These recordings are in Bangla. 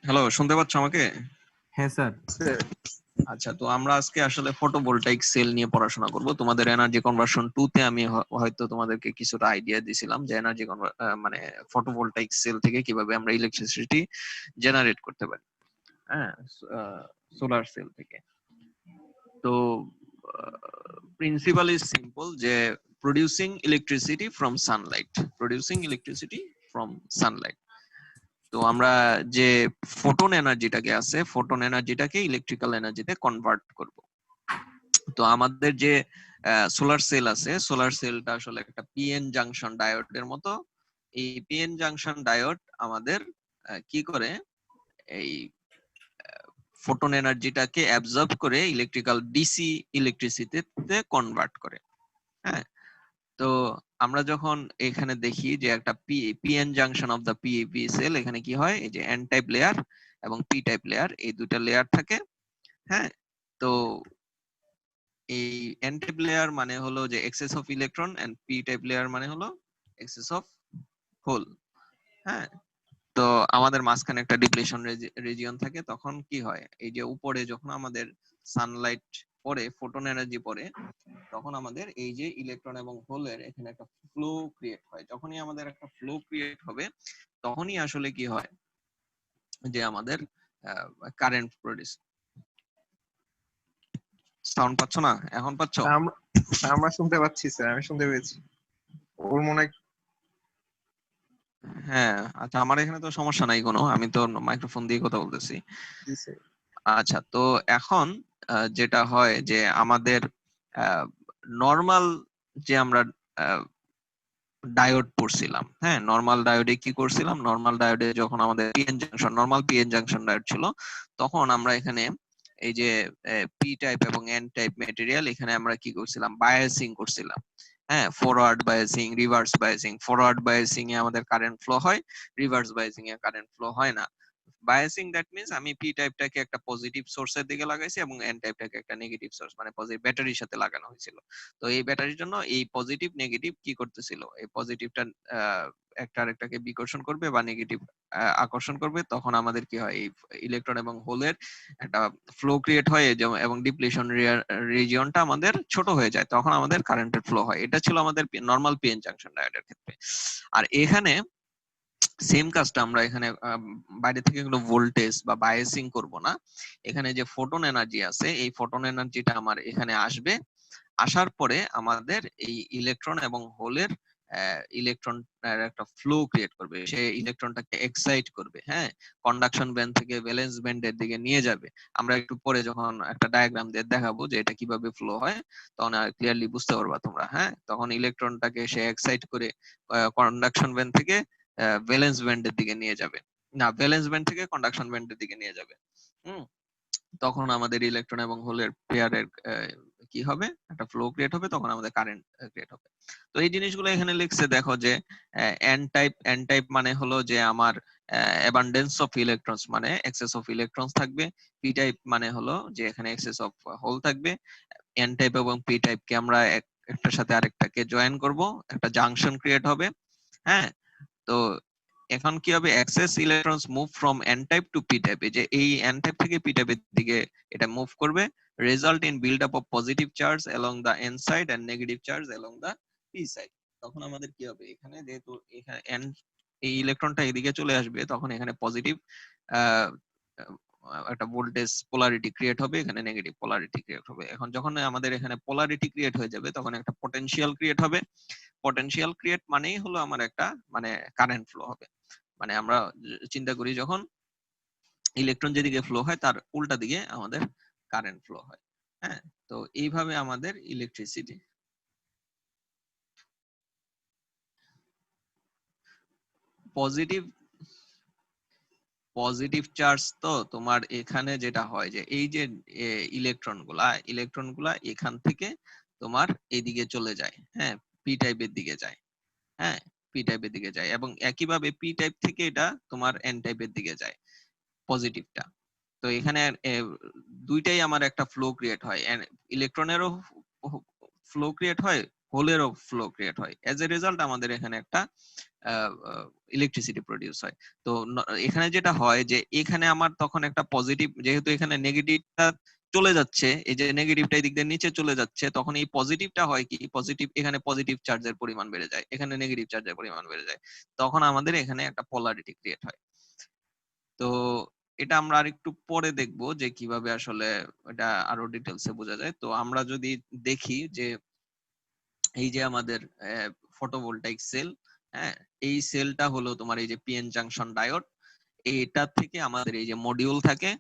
হ্যালো, শুনতে পাচ্ছ আমাকে? হ্যাঁ স্যার। আচ্ছা, তো আমরা আজকে আসলে ফটোভোল্টাইক সেল নিয়ে পড়াশোনা করব। তোমাদের এনার্জি কনভার্সন 2 তে আমি হয়তো তোমাদেরকে কিছুটা আইডিয়া দিছিলাম যে এনার্জি মানে ফটোভোল্টাইক সেল থেকে কিভাবে আমরা ইলেকট্রিসিটি জেনারেট করতে পারি। হ্যাঁ, সোলার সেল থেকে। তো প্রিন্সিপাল ইজ সিম্পল, যে producing electricity from Sunlight, producing electricity from Sunlight. তো আমরা যে ফোটন এনার্জিটাকে আছে, ফোটন এনার্জিটাকে ইলেকট্রিক্যাল এনার্জিতে কনভার্ট করব। তো আমাদের যে সোলার সেল আছে, সোলার সেলটা আসলে একটা পিএন জাংশন ডায়োডের মতো। এই পিএন জাংশন ডায়োড আমাদের কি করে, এই ফোটন এনার্জিটাকে অ্যাবজর্ব করে ইলেকট্রিক্যাল ডিসি ইলেকট্রিসিটিতে কনভার্ট করে। হ্যাঁ, তো আমরা যখন এখানে দেখি যে একটা PN junction of the PV cell, এখানে কি হয়, এই যে এন টাইপ লেয়ার এবং পি টাইপ লেয়ার, এই দুইটা লেয়ার থাকে। হ্যাঁ, তো এই এন টাইপ লেয়ার মানে হলো যে excess of electron, and P type layer মানে হলো এক্সেস অফ হোল। হ্যাঁ, তো আমাদের মাঝখানে একটা ডিপ্লেশন রিজিয়ন থাকে। তখন কি হয়, এই যে উপরে যখন আমাদের সানলাইট পড়ে, ফোটন এনার্জি পড়ে, তখন আমাদের এই যে ইলেকট্রন এবং হোলের এখানে একটা ফ্লো ক্রিয়েট হয়। যখনই আমাদের একটা ফ্লো ক্রিয়েট হবে, তখনই আসলে কি হয়, যে আমাদের কারেন্ট প্রডিউস। সাউন্ড পাচ্ছ না? এখন পাচ্ছ? আমরা শুনতে পাচ্ছি স্যার, আমি শুনতে পেয়েছি। ওর মনে হয় হ্যাঁ, আচ্ছা, আমার এখানে তো সমস্যা নাই কোনো, আমি তো মাইক্রোফোন দিয়ে কথা বলতেছি। দিছে। আচ্ছা, তো এখন যেটা হয় যে আমাদের নর্মাল যে আমরা ডায়োড পড়ছিলাম, হ্যাঁ, নর্মাল ডায়োডে কি করছিলাম, নর্মাল ডায়োডে যখন আমাদের PN junction, normal PN junction diode ছিল, তখন আমরা এখানে এই যে পি টাইপ এবং এন টাইপ মেটেরিয়াল, এখানে আমরা কি করছিলাম, বায়াসিং করছিলাম। হ্যাঁ, forward biasing, reverse biasing. Forward biasing এ আমাদের কারেন্ট ফ্লো হয়, রিভার্স বায়াসিং এ কারেন্ট ফ্লো হয় না। বায়াসিং দ্যাট মিন্স আমি পি টাইপটাকে একটা পজিটিভ সোর্সের দিকে লাগাইছি এবং এন টাইপটাকে একটা নেগেটিভ সোর্স, মানে পজিটিভ ব্যাটারির সাথে লাগানো হয়েছিল। তো এই ব্যাটারির জন্য এই পজিটিভ নেগেটিভ কি করতেছিল, এই পজিটিভটা একটা আরেকটাকে বিকর্ষণ করবে বা নেগেটিভ আকর্ষণ করবে। তখন আমাদের কি হয়, এই ইলেকট্রন এবং হোলের একটা ফ্লো ক্রিয়েট হয়, এবং ডিপ্লেশন রিজিয়নটা আমাদের ছোট হয়ে যায়, তখন আমাদের কারেন্টের ফ্লো হয়। এটা ছিল আমাদের নর্মাল পিএন জাংশন ডায়োডের ক্ষেত্রে। আর এখানে সেম কাজটা আমরা এখানে বাইরে থেকে কোনো ভোল্টেজ বা বায়াসিং করব না। এখানে যে ফোটন এনার্জি আছে, এই ফোটন এনার্জিটা আমার এখানে আসবে। আসার পরে আমাদের এই ইলেকট্রন এবং হোলের ইলেকট্রন একটা ফ্লো ক্রিয়েট করবে, সে ইলেকট্রনটাকে এক্সাইট করবে। হ্যাঁ, কন্ডাকশন ব্যান্ড থেকে ভ্যালেন্স ব্যান্ডের দিকে নিয়ে যাবে। আমরা একটু পরে যখন একটা ডায়াগ্রাম দিয়ে দেখাবো যে এটা কিভাবে ফ্লো হয়, তখন আর ক্লিয়ারলি বুঝতে পারবা তোমরা। হ্যাঁ, তখন ইলেকট্রনটাকে সে এক্সাইট করে কন্ডাকশন ব্যান্ড থেকে ভ্যালেন্স ব্যান্ডের দিকে নিয়ে যাবে, না, ভ্যালেন্স ব্যান্ড থেকে কন্ডাকশন ব্যান্ডের দিকে নিয়ে যাবে। হুম, তখন আমাদের ইলেকট্রন এবং হোলের পেয়ারের কি হবে, একটা ফ্লো ক্রিয়েট হবে, তখন আমাদের কারেন্ট ক্রিয়েট হবে। তো এই জিনিসগুলো এখানে লিখছে, দেখো যে এন টাইপ মানে হলো যে আমার অ্যাবান্ডেন্স অফ ইলেকট্রনস, মানে এক্সেস অফ ইলেকট্রনস থাকবে। পি টাইপ মানে হলো যে এখানে এক্সেস অফ হোল থাকবে। এন টাইপ এবং পি টাইপ কে আমরা একটার সাথে আরেকটাকে জয়েন করব, একটা জাংশন ক্রিয়েট হবে। হ্যাঁ, তো এখন কি হবে, excess electrons move from N type to P type, এই যে এই এন টাইপ থেকে পি টাইপের দিকে এটা মুভ করবে, result in build up of positive charge along the N side and negative charge along the P side. তখন আমাদের কি হবে, এখানে যেহেতু এখানে এন, এই ইলেকট্রনটা এদিকে চলে আসবে, তখন এখানে পজিটিভ একটা ভোল্টেজ পোলারিটি ক্রিয়েট হবে, এখানে নেগেটিভ পোলারিটি ক্রিয়েট হবে। এখন যখন আমাদের এখানে পোলারিটি ক্রিয়েট হয়ে যাবে, তখন একটা পটেনশিয়াল ক্রিয়েট হবে। পটেনশিয়াল ক্রিয়েট মানেই হলো আমার একটা, মানে কারেন্ট ফ্লো হবে। মানে আমরা চিন্তা করি যখন ইলেকট্রন যেদিকে ফ্লো হয় তার উল্টা দিকে আমাদের কারেন্ট ফ্লো হয়। হ্যাঁ, তো এইভাবে আমাদের ইলেকট্রিসিটি পজিটিভ পজিটিভ চার্জ। তো তোমার এখানে যেটা হয় যে এই যে ইলেকট্রন গুলা এখান থেকে তোমার এইদিকে চলে যায়। হ্যাঁ, পি টাইপের দিকে যায়। হ্যাঁ, পি টাইপের দিকে যায়, এবং একইভাবে পি টাইপ থেকে এটা তোমার এন টাইপের দিকে যায়, পজিটিভটা। তো এখানে দুইটাই আমার একটা ফ্লো ক্রিয়েট হয়, ইলেকট্রনেরও ফ্লো ক্রিয়েট হয়, হোলেরও ফ্লো ক্রিয়েট হয়। এজ এ রেজাল্ট আমাদের এখানে একটা ইলেকট্রিসিটি প্রডিউস হয়। তো এখানে যেটা হয় যে এখানে আমার তখন একটা পজিটিভ, যেহেতু এখানে নেগেটিভটা চলে যাচ্ছে, এই যে নেগেটিভটা এই দিক দিয়ে নিচে চলে যাচ্ছে, তখন এই পজিটিভটা হয় কি, পজিটিভ এখানে পজিটিভ চার্জের পরিমাণ বেড়ে যায়, এখানে নেগেটিভ চার্জের পরিমাণ বেড়ে যায়, তখন আমাদের এখানে একটা পোলারিটি ক্রিয়েট হয়। তো এটা আমরা আরেকটু পরে দেখবো যে কিভাবে আসলে এটা আরো ডিটেলসে বোঝা যায়। তো আমরা যদি দেখি যে এই যে আমাদের ফটোভোল্টাইক সেল, হ্যাঁ, এই সেলটা হলো তোমার এই যে পিএন জাংশন ডায়োড, এটা থেকে আমাদের এই যে মডিউল থাকে,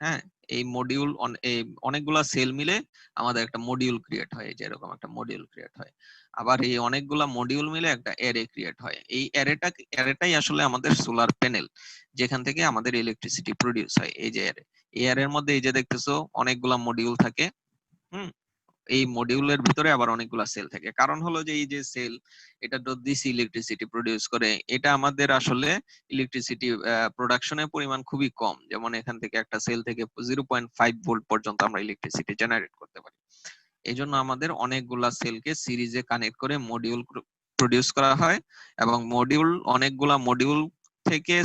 হ্যাঁ, এই মডিউল অনেকগুলা সেল মিলে আমাদের একটা মডিউল ক্রিয়েট হয়, যে এরকম একটা মডিউল ক্রিয়েট হয়। আবার এই অনেকগুলা মডিউল মিলে একটা অ্যারে ক্রিয়েট হয়। এই অ্যারেটাই আসলে আমাদের সোলার প্যানেল, যেখান থেকে আমাদের ইলেকট্রিসিটি প্রডিউস হয়। এই যে অ্যারে, এই অ্যারের মধ্যে এই যে দেখতেছো অনেকগুলা মডিউল থাকে। হুম, এই মডিউলের ভিতরে আবার অনেকগুলা সেল থাকে। কারণ হলো যে এই যে সেল, এটা তো ডিসি ইলেকট্রিসিটি প্রডিউস করে, এটা আমাদের আসলে ইলেকট্রিসিটি প্রোডাকশনের পরিমাণ খুবই কম। যেমন এখান থেকে একটা সেল থেকে 0.5 ভোল্ট পর্যন্ত আমরা ইলেকট্রিসিটি জেনারেট করতে পারি। এই জন্য আমাদের অনেকগুলা সেলকে সিরিজে কানেক্ট করে মডিউল প্রডিউস করা হয়, এবং অনেকগুলা মডিউল থেকে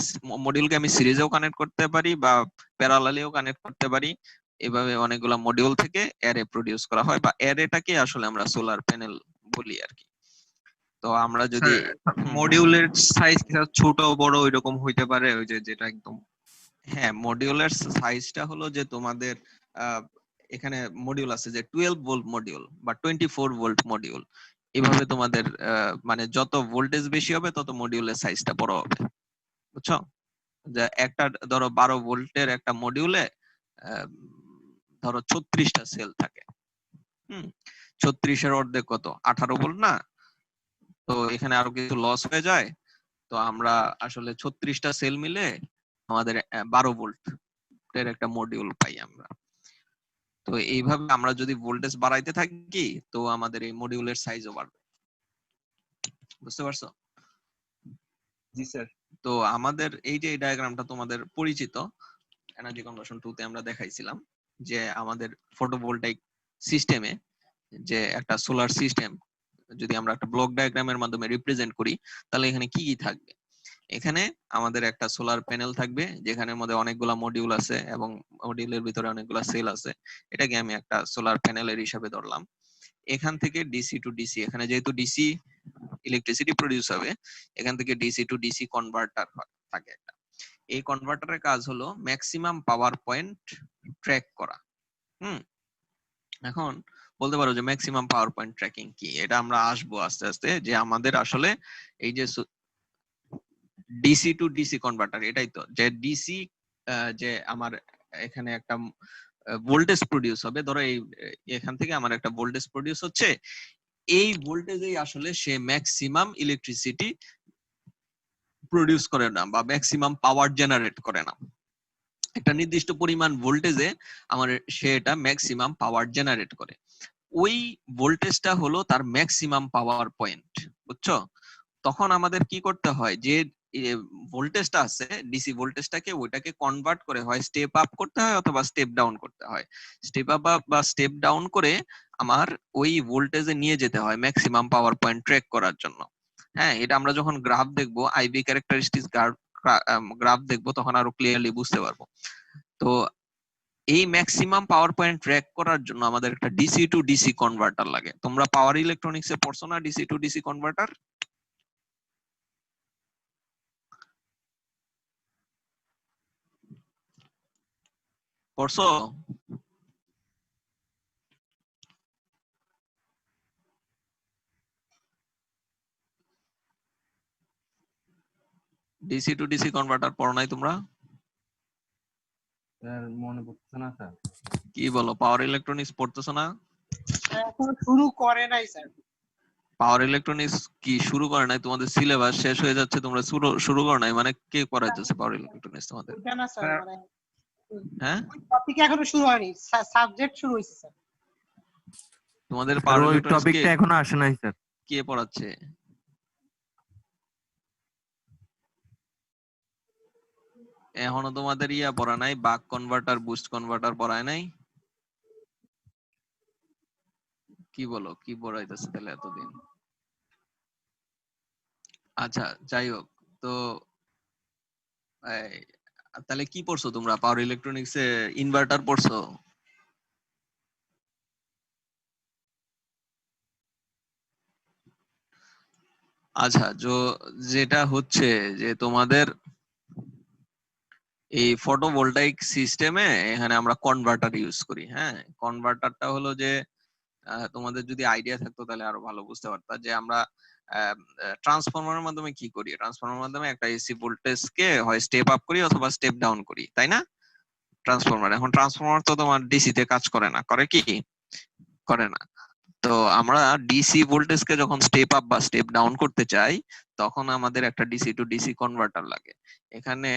মডিউলকে আমি সিরিজেও কানেক্ট করতে পারি বা প্যারালালিও কানেক্ট করতে পারি। এভাবে অনেকগুলা মডিউল থেকে অ্যারে প্রডিউস করা হয়, বা অ্যারেটাকে আসলে আমরা সোলার প্যানেল বলি আর কি। তো আমরা যদি স্যার, মডিউলের সাইজ কি স্যার ছোট বড় ওইরকম হইতে পারে, ওই যে যেটা একদম? হ্যাঁ, মডিউলের সাইজটা হলো যে তোমাদের আহ, এখানে মডিউল আছে যে 12 ভোল্ট মডিউল বা 24 ভোল্ট মডিউল, এভাবে তোমাদের মানে যত ভোল্টেজ বেশি হবে তত মডিউলের সাইজটা বড় হবে, বুঝছো? যে একটা ধরো 12 ভোল্টের একটা মডিউলে ধরো 36টা সেল থাকে। হুম, 36-এর অর্ধেক কত, 18 ভোল্ট না? তো এখানে আরো কিছু লস হয়ে যায়। তো আমরা আসলে 36টা সেল মিলে আমাদের 12 ভোল্টের একটা মডিউল পাই আমরা। তো এইভাবে আমরা যদি ভোল্টেজ বাড়াইতে থাকি তো আমাদের এই মডিউলের সাইজও বাড়বে। বুঝতে পারছো? জি স্যার। তো আমাদের এই যে এই ডায়াগ্রামটা তোমাদের পরিচিত, এনার্জি কনভার্সন 2 তে আমরা দেখাইছিলাম যে আমাদের ফটোভোল্টাইক সিস্টেমে যে একটা সোলার সিস্টেম যদি আমরা একটা ব্লক ডায়াগ্রামের মাধ্যমে রিপ্রেজেন্ট করি, তাহলে এখানে কি কি থাকবে? এখানে আমাদের একটা সোলার প্যানেল থাকবে, যেখানের মধ্যে অনেকগুলা মডিউল আছে এবং মডিউলের ভিতরে অনেকগুলা সেল আছে। এটাকে আমি একটা সোলার প্যানেলের হিসাবে ধরলাম। এখান থেকে ডিসি টু ডিসি, এখানে যেহেতু ডিসি ইলেকট্রিসিটি প্রডিউস হবে, এখান থেকে ডিসি টু ডিসি কনভার্টার থাকে একটা। এই কনভার্টারের কাজ হলো ম্যাক্সিমাম পাওয়ার পয়েন্ট ট্র্যাক করা। হুম, এখন বলতে পারো যে ম্যাক্সিমাম পাওয়ার পয়েন্ট ট্র্যাকিং কি, এটা আমরা আসবো আস্তে আস্তে, যে আমাদের আসলে এই যে ডিসি টু ডিসি কনভার্টার, এটাই তো যে ডিসি, যে আমার এখানে একটা ভোল্টেজ প্রডিউস হবে, ধরো এই এখান থেকে আমার একটা ভোল্টেজ প্রডিউস হচ্ছে, এই ভোল্টেজেই আসলে সে ম্যাক্সিমাম ইলেকট্রিসিটি প্রডিউস করে না বা ম্যাক্সিমাম পাওয়ার জেনারেট করে না। একটা নির্দিষ্ট পরিমাণ ভোল্টেজে আমার সে এটা ম্যাক্সিমাম পাওয়ার জেনারেট করে। ওই ভোল্টেজটা হলো তার ম্যাক্সিমাম পাওয়ার পয়েন্ট, বুঝছো? তখন আমাদের কি করতে হয়, যে ভোল্টেজটা আছে ডিসি ভোল্টেজটাকে ওইটাকে কনভার্ট করে হয় স্টেপ আপ করতে হয় অথবা স্টেপ ডাউন করতে হয়। স্টেপ আপ বা স্টেপ ডাউন করে আমার ওই ভোল্টেজে নিয়ে যেতে হয় ম্যাক্সিমাম পাওয়ার পয়েন্ট ট্র্যাক করার জন্য। হ্যাঁ, এটা আমরা যখন গ্রাফ দেখবো, আইভি ক্যারেক্টারিস্টিক্স গ্রাফ দেখবো, তখন আরো ক্লিয়ারলি বুঝতে পারবো। তো এই ম্যাক্সিমাম পাওয়ার পয়েন্ট ট্র্যাক করার জন্য আমাদের একটা ডিসি টু ডিসি কনভার্টার লাগে। তোমরা পাওয়ার ইলেকট্রনিক্স এ পড়ছো না ডিসি টু ডিসি কনভার্টার? পড়ছো? ডিসি টু ডিসি কনভার্টার পড়ো নাই তোমরা? স্যার মনে পড়ছে না স্যার। কি বলো, পাওয়ার ইলেকট্রনিক্স পড়তেছো না? এখন শুরু করে নাই স্যার। পাওয়ার ইলেকট্রনিক্স কি শুরু করে নাই? তোমাদের সিলেবাস শেষ হয়ে যাচ্ছে, তোমরা শুরু শুরু করো নাই মানে? কে করাইতেছে পাওয়ার ইলেকট্রনিক্স তোমাদের? ওইটা না স্যার, স্যার, মানে হ্যাঁ, টপিক এখনো শুরু হয়নি, সাবজেক্ট শুরু হয়েছে স্যার। তোমাদের স্যার পাওয়ার ওই ইলেকট্রনিক্স কে টপিকটা এখনো আসে নাই স্যার। কে পড়াচ্ছে? এখনো তোমাদের ইয়া পড়া নাই, বাক কনভার্টার বুস্ট কনভার্টার পড়ায় নাই? কি বলো, কি পড়াইতেছে তাহলে এতদিন? আচ্ছা, যাই হোক। তো এই, তাহলে কি পড়ছো তোমরা? পাওয়ার ইলেকট্রনিক্স এ ইনভার্টার পড়ছো? আচ্ছা, যেটা হচ্ছে যে তোমাদের এই ফটোভোল্টাইক সিস্টেমে এখানে আমরা কনভার্টার ইউজ করি। হ্যাঁ, কনভার্টারটা হলো যে তোমাদের যদি আইডিয়া থাকতো তাহলে আরো ভালো বুঝতে পারতা যে আমরা ট্রান্সফরমারের মাধ্যমে কি করি। ট্রান্সফরমারের মাধ্যমে একটা এসি ভোল্টেজকে হয় স্টেপ আপ করি অথবা স্টেপ ডাউন করি, তাই না? ট্রান্সফরমার, এখন ট্রান্সফরমার তো তোমার ডিসি তে কাজ করে না, করে কি? করে না। তো আমরা ডিসি ভোল্টেজকে যখন স্টেপ আপ বা স্টেপ ডাউন করতে চাই, তখন আমাদের একটা ডিসি টু ডিসি কনভার্টার লাগে। এখানে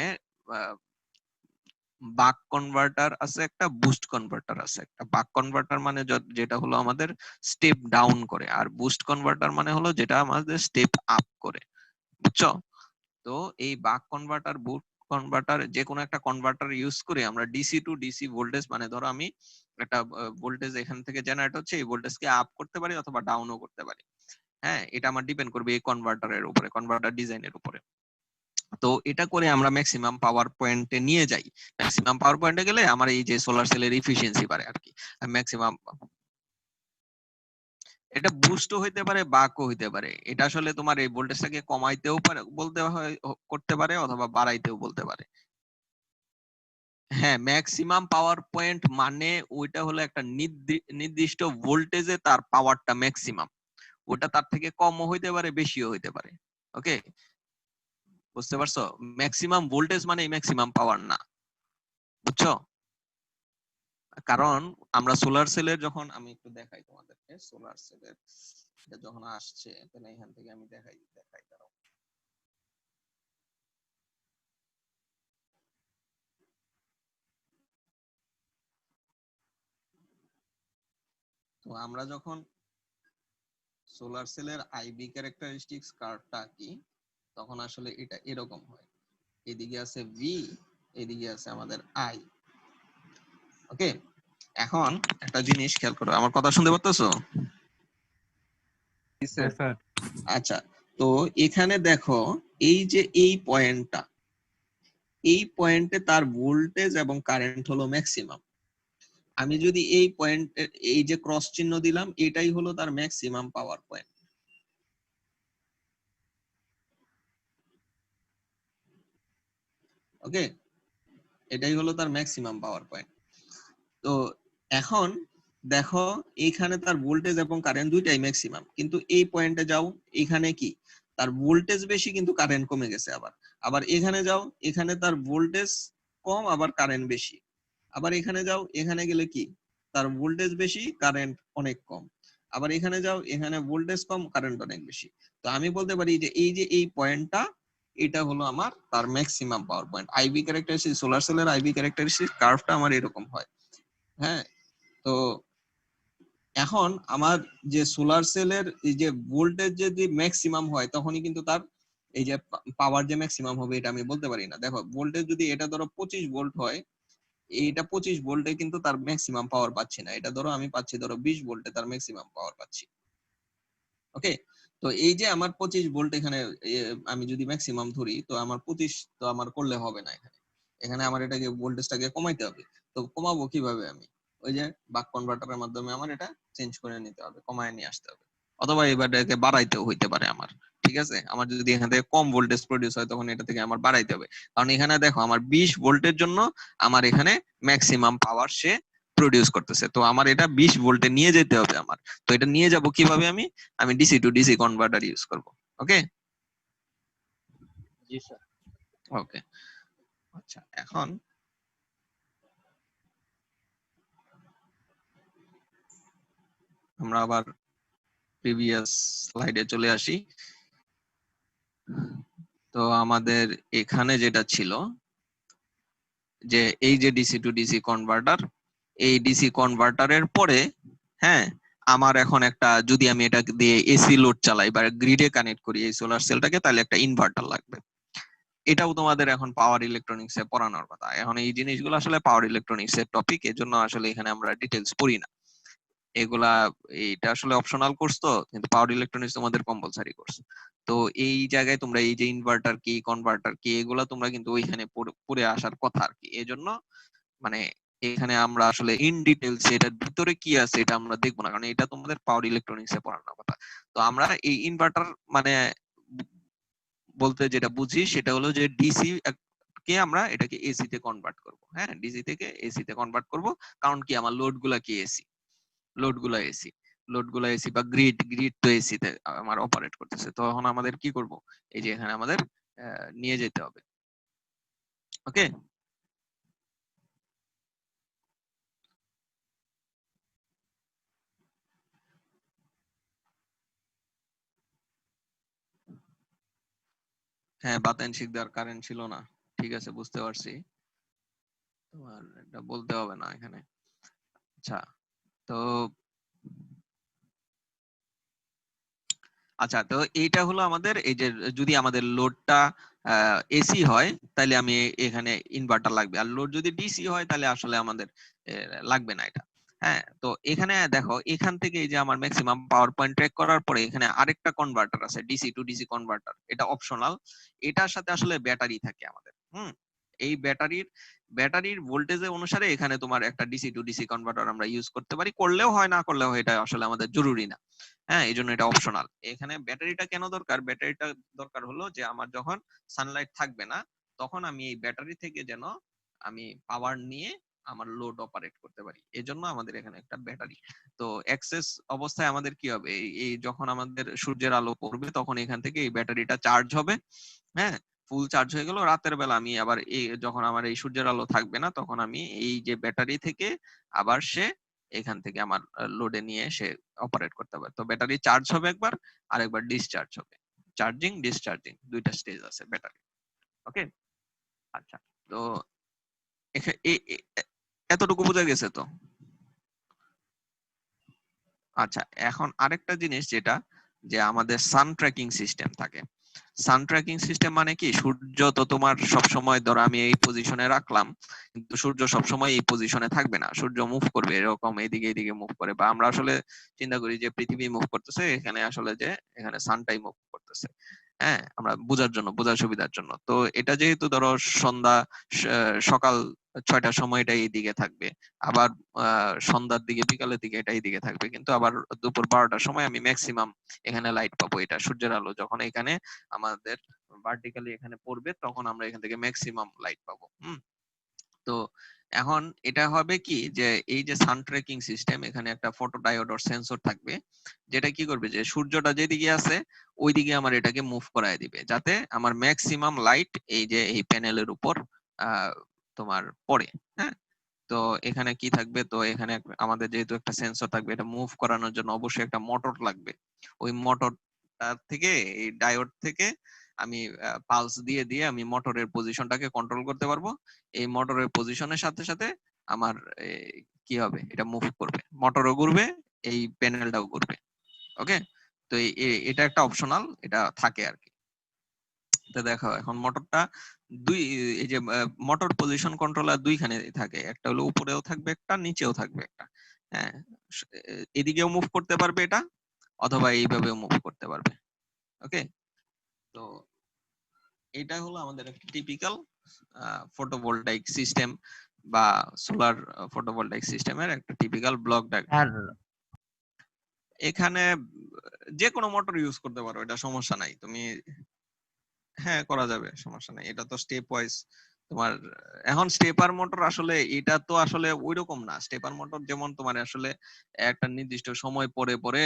বাক কনভার্টার আছে, একটা বুস্ট কনভার্টার আছে। একটা বাক কনভার্টার মানে যেটা হলো আমাদের স্টেপ ডাউন করে, আর বুস্ট কনভার্টার মানে হলো যেটা আমাদের স্টেপ আপ করে। বুঝছো? তো এই বাক কনভার্টার, বুস্ট কনভার্টার, যে কোনো একটা কনভার্টার ইউজ করে আমরা ডিসি টু ডিসি ভোল্টেজ, মানে ধরো আমি একটা ভোল্টেজ এখান থেকে জেনারেট হচ্ছে, এই ভোল্টেজকে আপ করতে পারি অথবা ডাউনও করতে পারি। হ্যাঁ, এটা আমার ডিপেন্ড করবে এই কনভার্টারের উপরে, কনভার্টার ডিজাইনের উপরে। তো এটা করে আমরা ম্যাক্সিমাম পাওয়ার পয়েন্টে নিয়ে যাই। ম্যাক্সিমাম পাওয়ার পয়েন্টে গেলে আমার এই যে সোলার সেলের ইফিসিয়েন্সি বাড়ে আর কি। ম্যাক্সিমাম, এটা বুস্টও হইতে পারে, বাকও হইতে পারে। এটা আসলে তোমার এই ভোল্টেজটাকে কমাইতেও পারে, বলতে হয়, করতে পারে, অথবা বাড়াইতেও বলতে পারে। হ্যাঁ, ম্যাক্সিমাম পাওয়ার পয়েন্ট মানে ওইটা হলো একটা নির্দিষ্ট ভোল্টেজে তার পাওয়ারটা ম্যাক্সিমাম। ওটা তার থেকে কমও হইতে পারে, বেশিও হইতে পারে। ওকে, বুঝতে পারছো? ম্যাক্সিমাম ভোল্টেজ মানে ম্যাক্সিমাম পাওয়ার না। বুঝছো? কারণ আমরা সোলার সেলের, যখন আমি একটু দেখাই তোমাদেরকে সোলার সেলের এটা যখন আসছে, তাহলে এখান থেকে আমি দেখাই দাঁড়াও। তো আমরা যখন সোলার সেলের আইভি ক্যারেক্টারিস্টিক্স কার্ভটা আঁকি, তখন আসলে এটা এরকম হয়। এদিকে আছে ভি, এদিকে আছে আমাদের আই। ওকে, এখন একটা জিনিস খেয়াল করো, আমার কথা শুনতে পাচ্ছো? জি স্যার। হ্যাঁ স্যার। আচ্ছা, তো এখানে দেখো, এই যে এই পয়েন্টটা, এই পয়েন্টে তার ভোল্টেজ এবং কারেন্ট হলো ম্যাক্সিমাম। আমি যদি এই পয়েন্ট, এই যে ক্রস চিহ্ন দিলাম, এটাই হলো তার ম্যাক্সিমাম পাওয়ার পয়েন্ট। ওকে, এটাই হলো তার ম্যাক্সিমাম পাওয়ার পয়েন্ট। তো এখন দেখো, এইখানে তার ভোল্টেজ এবং কারেন্ট দুইটাই ম্যাক্সিমাম, কিন্তু এই পয়েন্টে যাও, এখানে কি তার ভোল্টেজ বেশি কিন্তু কারেন্ট কমে গেছে। আবার আবার এখানে যাও, এখানে তার ভোল্টেজ কম আবার কারেন্ট বেশি। আবার এখানে যাও, এখানে গেলে কি তার ভোল্টেজ বেশি, কারেন্ট অনেক কম। আবার এখানে যাও, এখানে ভোল্টেজ কম, কারেন্ট অনেক বেশি। তো আমি বলতে পারি যে এই পয়েন্টটা, এটা হলো আমার তার maximum power point. IV characteristic, solar সেলের আইভি ক্যারেক্টারিস্টিক কার্ভটা আমার এরকম হয়। হ্যাঁ, তো এখন আমার যে সোলার সেলের এই যে ভোল্টেজ যদি ম্যাক্সিমাম হয়, তখনই কিন্তু তার এই যে পাওয়ার যে ম্যাক্সিমাম হবে, এটা আমি বলতে পারি না। দেখো, ভোল্টেজ যদি এটা ধরো 25 ভোল্ট হয়, এইটা 25 ভোল্টে কিন্তু তার ম্যাক্সিমাম পাওয়ার পাচ্ছি না। এটা ধরো আমি পাচ্ছি ধরো 20 ভোল্টে তার ম্যাক্সিমাম পাওয়ার পাচ্ছি। ওকে, তো এই যে আমার 25 ভোল্ট এখানে, আমি যদি ম্যাক্সিমাম ধরি, তো আমার 25 তো আমার করলে হবে না। এখানে এখানে আমার এটাকে ভোল্টেজটাকে কমাইতে হবে। তো কমাবো কিভাবে? আমি ওই যে বাক কনভার্টারের মাধ্যমে আমার এটা চেঞ্জ করে নিতে হবে, কমায় নিয়ে আসতে হবে। অথবা এবারটাকে বাড়াইতেও হইতে পারে আমার। ঠিক আছে, আমার যদি এখান থেকে কম ভোল্টেজ প্রডিউস হয়, তখন এটা থেকে আমার বাড়াইতে হবে। কারণ এখানে দেখো, আমার 20 ভোল্টের জন্য আমার এখানে ম্যাক্সিমাম পাওয়ার সে প্রডিউস করতেছে। তো আমার এটা 20 ভোল্টে নিয়ে যেতে হবে আমার। তো এটা নিয়ে যাব কিভাবে? আমি DC two DC converter use করব। ওকে, জি স্যার। ওকে। আচ্ছা, এখন আমরা আবার প্রিভিয়াস স্লাইডে চলে আসি। তো আমাদের এখানে যেটা ছিল, যে এই যে ডিসি টু ডিসি কনভার্টার, এই ডিসি কনভার্টারের পরে, হ্যাঁ, আমার এখন একটা, যদি আমি এটা দিয়ে এসি লোড চালাই বা গ্রিডে কানেক্ট করি এই সোলার সেলটাকে, তাহলে একটা ইনভার্টার লাগবে। এটাও তোমাদের এখন পাওয়ার ইলেকট্রনিক্স এ পড়ানোর কথা। এখন এই জিনিসগুলো আসলে পাওয়ার ইলেকট্রনিক্স এর টপিক, এর জন্য আসলে এখানে আমরা ডিটেলস পড়ি না। এগুলা এইটা আসলে অপশনাল কোর্স, তো কিন্তু পাওয়ার ইলেকট্রনিক্স তোমাদের কম্পালসারি কোর্স। তো এই জায়গায় তোমরা এই যে ইনভার্টার কি, কনভার্টার কি, এগুলা তোমরা কিন্তু ওইখানে পড়ে আসার কথা আর কি। এজন্য মানে এখানে আমরা আসলে ইন ডিটেলস এটার ভিতরে কি আছে এটা আমরা দেখবো না, কারণ এটা তোমাদের পাওয়ার ইলেকট্রনিক্স এ পড়ানোর কথা। তো আমরা এই ইনভার্টার মানে বলতে যেটা বুঝি সেটা হলো যে ডিসি কে আমরা এটাকে এসি তে কনভার্ট করব। হ্যাঁ, ডিসি থেকে এসি তে কনভার্ট করব, কারণ কি আমার লোড গুলা কি এসি, লোড গুলা এসি, লোড গুলা এসি বা গ্রিড, গ্রিড তো এসি তে আমার অপারেট করতেছে। তো এখন আমাদের কি করব, এই যে এখানে আমাদের নিয়ে যেতে হবে। ওকে, হ্যাঁ বাতায়ন শিকদার কারেন্ট ছিল না, ঠিক আছে বুঝতে পারছি, তোমার এটা বলতে হবে না এখানে। আচ্ছা, তো আচ্ছা, তো এইটা হলো আমাদের এই যে যদি আমাদের লোডটা এসি হয় তাহলে আমি এখানে ইনভার্টার লাগবে, আর লোড যদি ডিসি হয় তাহলে আসলে আমাদের লাগবে না এটা। হ্যাঁ, তো এখানে দেখো এখান থেকে এই যে আমার ম্যাক্সিমাম পাওয়ার পয়েন্ট ট্র্যাক করার পরে এখানে আরেকটা কনভার্টার আছে, ডিসি টু ডিসি কনভার্টার, এটা অপশনাল। এটার সাথে আসলে ব্যাটারি থাকে আমাদের। এই ব্যাটারির ভোল্টেজের অনুসারে এখানে তোমার একটা ডিসি টু ডিসি কনভার্টার আমরা ইউজ করতে পারি, করলেও হয় না করলেও হয়, এটা আসলে আমাদের জরুরি না। হ্যাঁ, এই জন্য এটা অপশনাল। এখানে ব্যাটারিটা কেন দরকার, ব্যাটারিটা দরকার হলো যে আমার যখন সানলাইট থাকবে না তখন আমি এই ব্যাটারি থেকে যেন আমি পাওয়ার নিয়ে আমার লোড অপারেট করতে পারি, এজন্য আমাদের এখানে একটা ব্যাটারি। তো এক্সেস অবস্থায় আমাদের কি হবে, এই যখন আমাদের সূর্যের আলো পড়বে তখন এখান থেকে এই ব্যাটারিটা চার্জ হবে। হ্যাঁ, ফুল চার্জ হয়ে গেল, রাতের বেলা আমি আবার এই যখন আমার এই সূর্যের আলো থাকবে না তখন আমি এই যে ব্যাটারি থেকে আবার সে এখান থেকে আমার লোডে নিয়ে সে অপারেট করতে পারে। তো ব্যাটারি চার্জ হবে একবার, আর একবার ডিসচার্জ হবে। চার্জিং ডিসচার্জিং দুইটা স্টেজ আছে ব্যাটারি। ওকে, আচ্ছা, তো এতটুকু বোঝা গেছে তো? আচ্ছা, এখন আরেকটা জিনিস যেটা, যে আমাদের সান ট্র্যাকিং সিস্টেম থাকে। সান ট্র্যাকিং সিস্টেম মানে কি, সূর্য তো তোমার সব সময় ধরো আমি এই পজিশনে রাখলাম, কিন্তু সূর্য সব সময় এই পজিশনে থাকবে না, সূর্য মুভ করবে, এরকম এদিকে এদিকে মুভ করে, বা আমরা আসলে চিন্তা করি যে পৃথিবী মুভ করতেছে, এখানে আসলে যে এখানে সানটাই মুভ করতেছে। হ্যাঁ, আমরা বোঝার জন্য, বোঝার সুবিধার জন্য। তো এটা যেহেতু ধরো সন্ধ্যা সকাল 6টার সময় এটা এইদিকে থাকবে, আবার সন্ধ্যার দিকে বিকালের দিকে এটা এইদিকে থাকবে, কিন্তু আবার দুপুর 12টার সময় আমি ম্যাক্সিমাম এখানে লাইট পাবো। এটা সূর্যের আলো যখন এখানে আমাদের ভার্টিক্যালি এখানে পড়বে তখন আমরা এখান থেকে ম্যাক্সিমাম লাইট পাবো। তো এখন এটা হবে কি, যে এই যে সান ট্র্যাকিং সিস্টেম, এখানে একটা ফটো ডায়োড অর সেন্সর থাকবে, যেটা কি করবে যে সূর্যটা যেদিকে আছে ওইদিকে আমার এটাকে মুভ করায় দিবে, যাতে আমার ম্যাক্সিমাম লাইট এই যে এই প্যানেলের উপর আহ তোমার পড়ে। হ্যাঁ, তো এখানে কি থাকবে, তো এখানে আমাদের যেহেতু একটা সেন্সর থাকবে, এটা মুভ করানোর জন্য অবশ্যই একটা মোটর লাগবে। ওই মোটরটা থেকে, এই ডায়োড থেকে আমি পালস দিয়ে দিয়ে আমি মোটরের পজিশনটাকে কন্ট্রোল করতে পারবো। এই মোটরের পজিশনের সাথে সাথে আমার কি হবে, এটা মুভ করবে, মোটরও ঘুরবে, এই প্যানেলটাও ঘুরবে। ওকে, তো এটা একটা অপশনাল, এটা থাকে আর কি। তো দেখো এখন মোটরটা দুই, এই যে মোটর পজিশন কন্ট্রোলার দুইখানে থাকে, একটা হলো উপরেও থাকবে একটা, নিচেও থাকবে একটা। হ্যাঁ, এদিকেও মুভ করতে পারবে এটা, অথবা এইভাবেও মুভ করতে পারবে। ওকে, তো এটা হলো আমাদের একটা টিপিক্যাল ফটোভোল্টাইক সিস্টেম বা সোলার ফটোভোল্টাইক সিস্টেমের একটা টিপিক্যাল ব্লক ডায়াগ্রাম। আর এখানে যে কোনো মোটর ইউজ করতে পারো, এটা সমস্যা নাই, তুমি হ্যাঁ করা যাবে, সমস্যা নাই। এটা তো স্টেপ ওয়াইজ তোমার। এখন স্টেপার মোটর আসলে এটা তো আসলে ওইরকম না। স্টেপার মোটর যেমন তোমার আসলে একটা নির্দিষ্ট সময় পরে পরে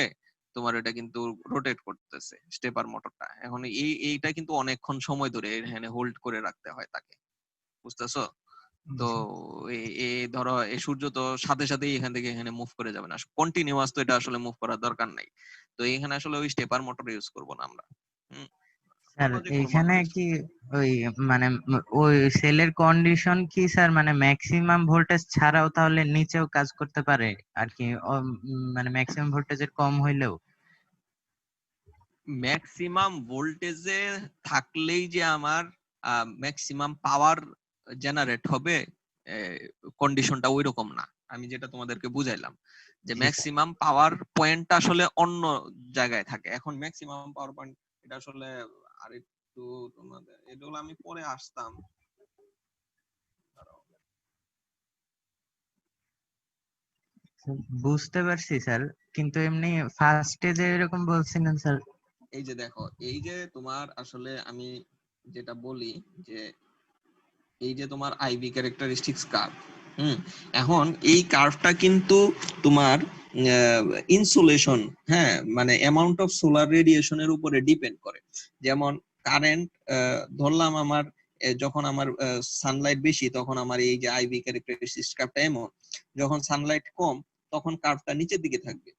তোমার এটা কিন্তু রোটেট করতেছে স্টেপার মোটরটা। এখন এইটা কিন্তু অনেকক্ষণ সময় ধরে এখানে হোল্ড করে রাখতে হয় তাকে, বুঝতেছো? তো এই ধরো এই সূর্য তো সাথে সাথেই এখান থেকে এখানে মুভ করে যাবে না, কন্টিনিউয়াস তো এটা আসলে মুভ করার দরকার নাই। তো এখানে আসলে ওই স্টেপার মোটর ইউজ করব না আমরা। স্যার অন্য যে কোনো মোটর এইখানে ইউজ কি ওই মানে ওই সেলের কন্ডিশন কি স্যার, মানে ম্যাক্সিমাম ভোল্টেজ ছাড়াও তাহলে নিচেও কাজ করতে পারে আর কি, মানে ম্যাক্সিমাম ভোল্টেজের কম হইলেও? ম্যাক্সিমাম ভোল্টেজে থাকলেই যে আমার ম্যাক্সিমাম পাওয়ার জেনারেট হবে, কন্ডিশনটা ওই রকম না আমি যেটা তোমাদেরকে বুঝাইলাম যে জি স্যার। ম্যাক্সিমাম পাওয়ার পয়েন্টটা আসলে অন্য জায়গায় থাকে। এখন ম্যাক্সিমাম পাওয়ার পয়েন্ট এটা আসলে আরেকটু তোমাদের এগুলো আমি পরে আসতাম। বুঝতে পারছি স্যার, কিন্তু এমনি ফার্স্টে যে এরকম বলছিলেন স্যার। এই যে দেখো, এই যে তোমার আসলে আমি যেটা বলি যে এই যে তোমার আইভি ক্যারেক্টারিস্টিক্স কার্ভ, এখন এই কার্ভটা কিন্তু তোমার ইনসুলেশন, হ্যাঁ, মানে অ্যামাউন্ট অফ সোলার রেডিয়েশনের উপরে ডিপেন্ড করে। যেমন কারেন্ট, ধরলাম আমার যখন আমার সানলাইট বেশি তখন আমার এই যে আইভি ক্যারেক্টারিস্টিক্স কার্ভটা এমন, যখন সানলাইট কম তখন কার্ভটা নিচের দিকে থাকবে।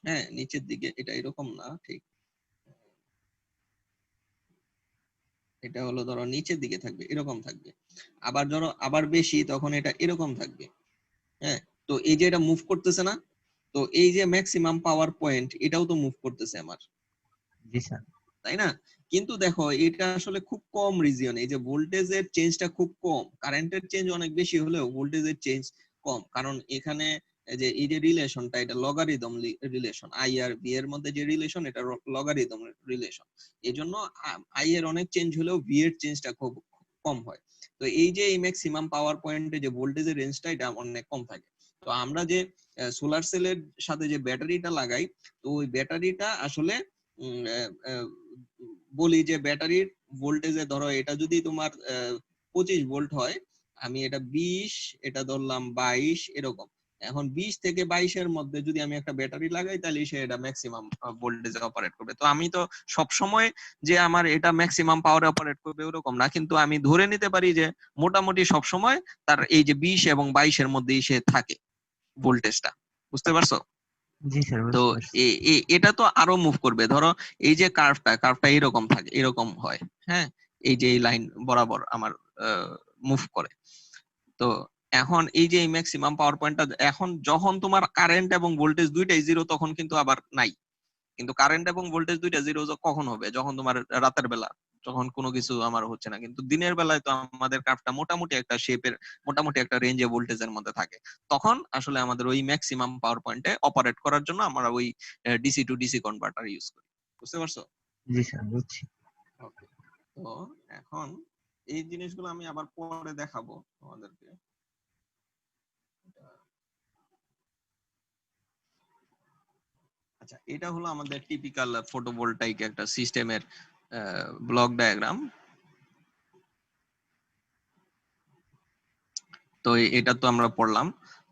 হ্যাঁ, নিচের দিকে, এটা এরকম না ঠিক, এটা হলো ধরো নিচের দিকে থাকবে, এরকম থাকবে। আবার ধরো আবার বেশি তখন এটা এরকম থাকবে। হ্যাঁ, তো এই যে এটা মুভ করতেছে না, তো এই যে ম্যাক্সিমাম পাওয়ার পয়েন্ট এটাও তো মুভ করতেছে আমার, জি স্যার। তাই না? কিন্তু দেখো এটা আসলে খুব কম রিজিয়ন, এই যে ভোল্টেজের চেঞ্জটা খুব কম, কারেন্টের চেঞ্জ অনেক বেশি হলেও ভোল্টেজের চেঞ্জ কম, কারণ এখানে এই যে রিলেশনটা এটা লগারিদম রিলেশন, আই আর ভি এর মধ্যে যে রিলেশন এটা লগারিদম রিলেশন। এই জন্য আই এর অনেক চেঞ্জ হলেও ভি এর চেঞ্জটা খুব কম হয়। তো এই যে এই ম্যাক্সিমাম পাওয়ার পয়েন্টে যে ভোল্টেজের রেঞ্জটা এটা অনেক কম থাকে। তো আমরা যে সোলার সেলের সাথে যে ব্যাটারিটা লাগাই, তো ওই ব্যাটারিটা আসলে বলি যে ব্যাটারির ভোল্টেজে ধরো এটা যদি তোমার 25 ভোল্ট হয়, আমি এটা 20, এটা ধরলাম 22 এরকম। এখন 20 থেকে 22-এর মধ্যে যদি আমি একটা ব্যাটারি লাগাই তাহলে সে এটা ম্যাক্সিমাম ভোল্টেজে অপারেট করবে। তো আমি তো সব সময় যে আমার এটা ম্যাক্সিমাম পাওয়ারে অপারেট করবে ওরকম না, কিন্তু আমি ধরে নিতে পারি যে মোটামুটি সব সময় তার এই যে 20 এবং 22-এর মধ্যেই সে থাকে ভোল্টেজটা। বুঝতে পারছো? জি স্যার, তো বুঝতে পারছি। এটা তো আরো মুভ করবে। ধরো এই যে কার্ভটা এরকম থাকে, এরকম হয়, হ্যাঁ, এই যে এই লাইন বরাবর আমার মুভ করে। তো এখন এই যে ম্যাক্সিমাম পাওয়ার পয়েন্টটা এখন যখন তোমার কারেন্ট এবং ভোল্টেজ দুইটাই জিরো তখন কিন্তু আবার নাই। কিন্তু কারেন্ট এবং ভোল্টেজ দুইটা জিরো কখন হবে? যখন তোমার রাতের বেলা, যখন কোনো কিছু আমার হচ্ছে না। কিন্তু দিনের বেলায় তো আমাদের কার্ভটা মোটামুটি একটা শেপের, মোটামুটি একটা রেঞ্জে ভোল্টেজের মধ্যে থাকে। তখন আসলে আমাদের ওই ম্যাক্সিমাম পাওয়ার পয়েন্টে অপারেট করার জন্য আমরা ওই DC two DC converter use করি। বুঝতে পারছো? জি স্যার, বুঝছি। ওকে। তো এখন এই জিনিসগুলো আমি আবার পরে দেখাবো তোমাদেরকে। আচ্ছা, এটা হলো আমাদের টিপিক্যাল ফটোভোল্টাইক একটা সিস্টেমের ব্লক ডায়াগ্রাম। তো এটা তো আমরা পড়লাম।